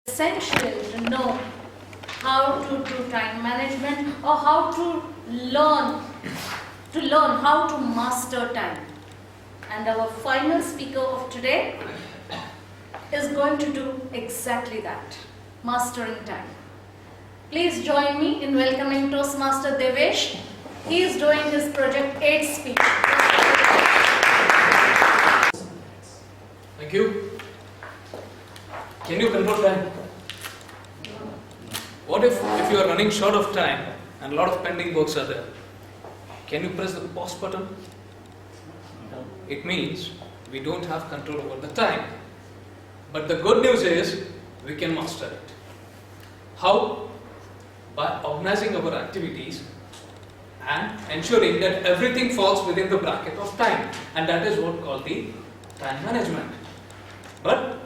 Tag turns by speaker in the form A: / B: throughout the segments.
A: essential to know how to do time management or how to learn how to master time. And our final speaker of today is going to do exactly that, mastering time. Please join me in welcoming Toastmaster Devesh. He is doing his Project 8 speech.
B: Thank you. Can you control time? What if you are running short of time and a lot of pending works are there? Can you press the pause button? It means we don't have control over the time. But the good news is we can master it. How? By organizing our activities and ensuring that everything falls within the bracket of time. And that is what called the time management. But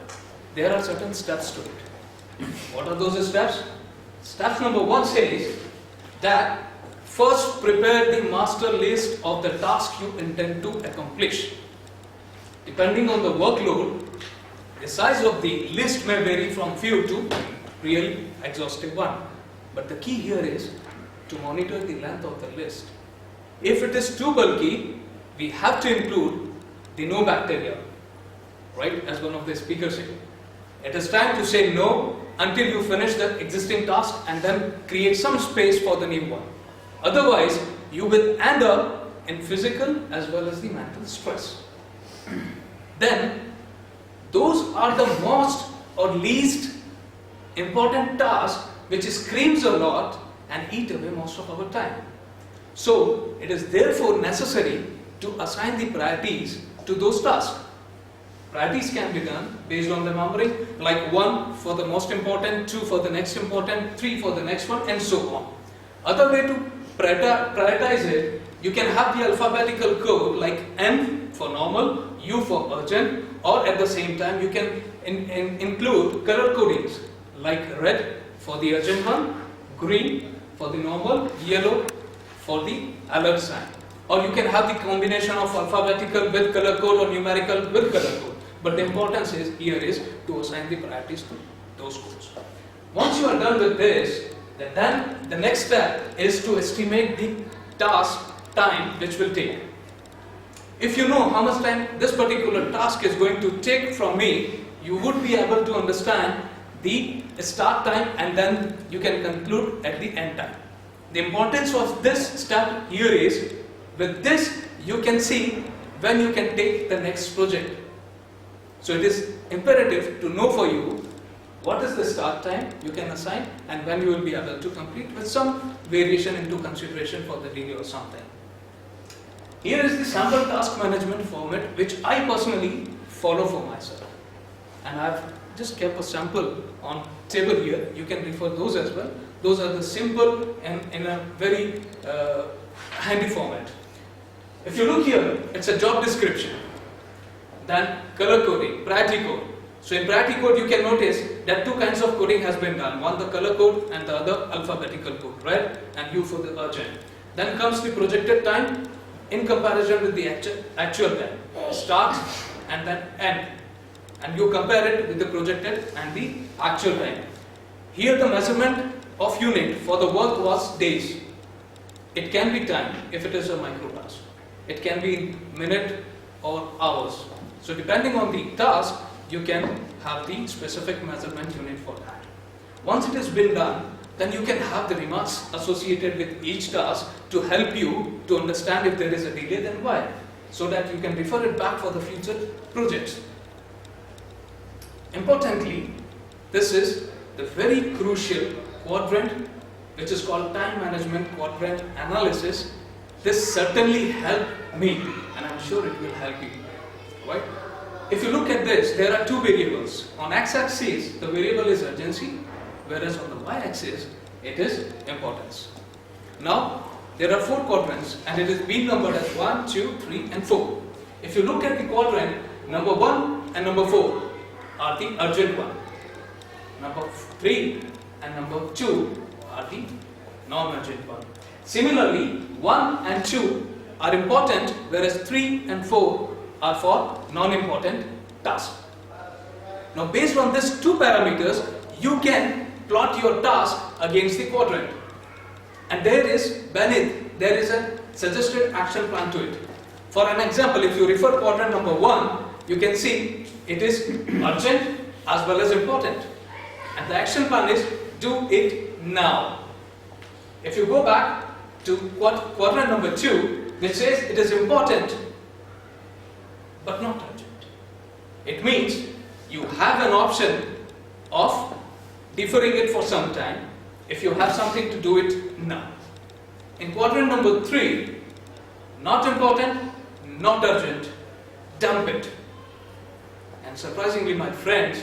B: there are certain steps to it. What are those steps? Step number 1 says that first prepare the master list of the task you intend to accomplish. Depending on the workload, the size of the list may vary from few to really exhaustive one. But the key here is to monitor the length of the list. If it is too bulky, we have to include the no bacteria, right? As one of the speakers said. It is time to say no until you finish the existing task and then create some space for the new one. Otherwise, you will end up in physical as well as the mental stress. Then, those are the most or least important tasks which screams a lot and eat away most of our time. So, it is therefore necessary to assign the priorities to those tasks. Priorities can be done based on the numbering, like 1 for the most important, 2 for the next important, 3 for the next one, and so on. Other way to prioritize it, you can have the alphabetical code like N for normal, U for urgent, or at the same time you can include color codings like red for the urgent one, green for the normal, yellow for the alert sign. Or you can have the combination of alphabetical with color code or numerical with color code. But the importance here is to assign the priorities to those codes. Once you are done with this, then the next step is to estimate the task time which will take. If you know how much time this particular task is going to take from me, you would be able to understand the start time and then you can conclude at the end time. The importance of this step here is, with this you can see when you can take the next project. So it is imperative to know for you what is the start time you can assign and when you will be able to complete, with some variation into consideration for the delay or something. Here is the sample task management format which I personally follow for myself. And I have just kept a sample on table here. You can refer those as well. Those are the simple and in a very handy format. If you look here, it's a job description. Then color coding, priority code. So in priority code you can notice that 2 kinds of coding has been done. One the color code and the other alphabetical code, right? And U for the urgent. Then comes the projected time in comparison with the actual time. Start and then end. And you compare it with the projected and the actual time. Here the measurement of unit for the work was days. It can be time if it is a micro task. It can be minute or hours. So depending on the task, you can have the specific measurement unit for that. Once it has been done, then you can have the remarks associated with each task to help you to understand if there is a delay, then why, so that you can refer it back for the future projects. Importantly, this is the very crucial quadrant which is called time management quadrant analysis. This certainly helped me and I'm sure it will help you. Right? If you look at this, there are 2 variables. On x-axis, the variable is urgency, whereas on the y-axis, it is importance. Now, there are 4 quadrants and it is being numbered as 1, 2, 3 and 4. If you look at the quadrant, number 1 and number 4 are the urgent one. Number 3 and number 2 are the non-urgent one. Similarly, 1 and 2 are important, whereas 3 and 4 are for non-important tasks. Now based on these 2 parameters, you can plot your task against the quadrant. And there is, beneath, there is a suggested action plan to it. For an example, if you refer quadrant number 1, you can see it is urgent as well as important. And the action plan is do it now. If you go back to quadrant number 2, which says it is important but not urgent. It means you have an option of deferring it for some time if you have something to do it now. In quadrant number 3, not important, not urgent, dump it. And surprisingly, my friends,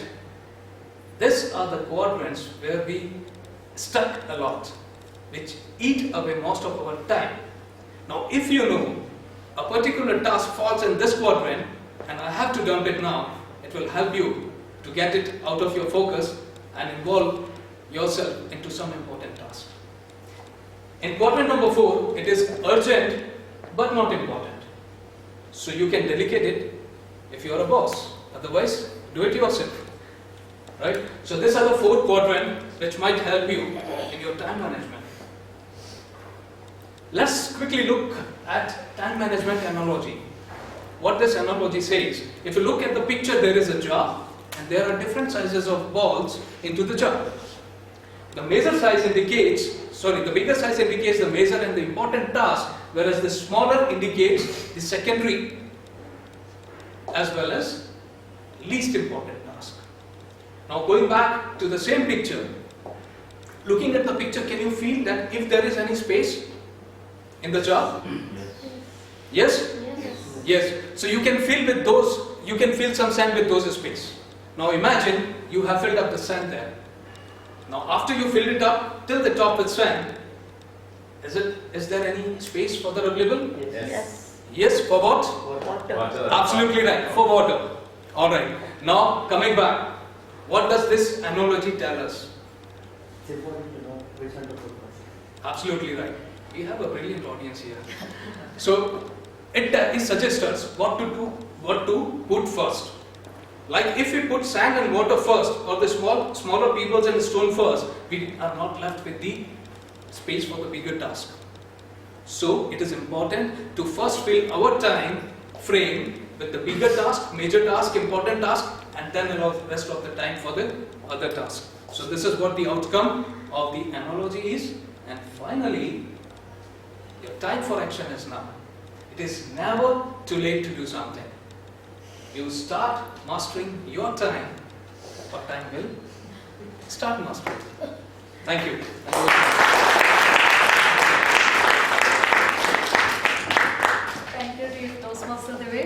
B: these are the quadrants where we stuck a lot, which eat away most of our time. Now, if you know a particular task falls in this quadrant and I have to dump it now, it will help you to get it out of your focus and involve yourself into some important task. In quadrant number 4, it is urgent but not important. So you can delegate it if you are a boss. Otherwise, do it yourself. Right? So these are the 4 quadrants which might help you in your time management. Let's quickly look at time management analogy. What this analogy says. If you look at the picture, there is a jar and there are different sizes of balls into the jar. The bigger size indicates the major and the important task, whereas the smaller indicates the secondary as well as least important task. Now going back to the same picture, looking at the picture, can you feel that if there is any space in the jar? Yes? Yes. So you can fill with those, you can fill some sand with those space. Now imagine you have filled up the sand there. Now after you filled it up till the top with sand, is there any space further available?
C: Yes.
B: Yes, for what?
C: Water.
B: Absolutely right, for water. Alright, now coming back, what does this analogy tell us?
C: It's important to know which one to put first.
B: Absolutely right. We have a brilliant audience here. So it suggests us what to do, what to put first. Like if we put sand and water first, or the smaller pebbles and stone first, we are not left with the space for the bigger task. So it is important to first fill our time frame with the bigger task, major task, important task, and then allow the rest of the time for the other task. So this is what the outcome of the analogy is. And finally, your time for action is now. It is never too late to do something. You start mastering your time, or time will start mastering. Thank you.
A: Thank you, Toastmaster Devesh.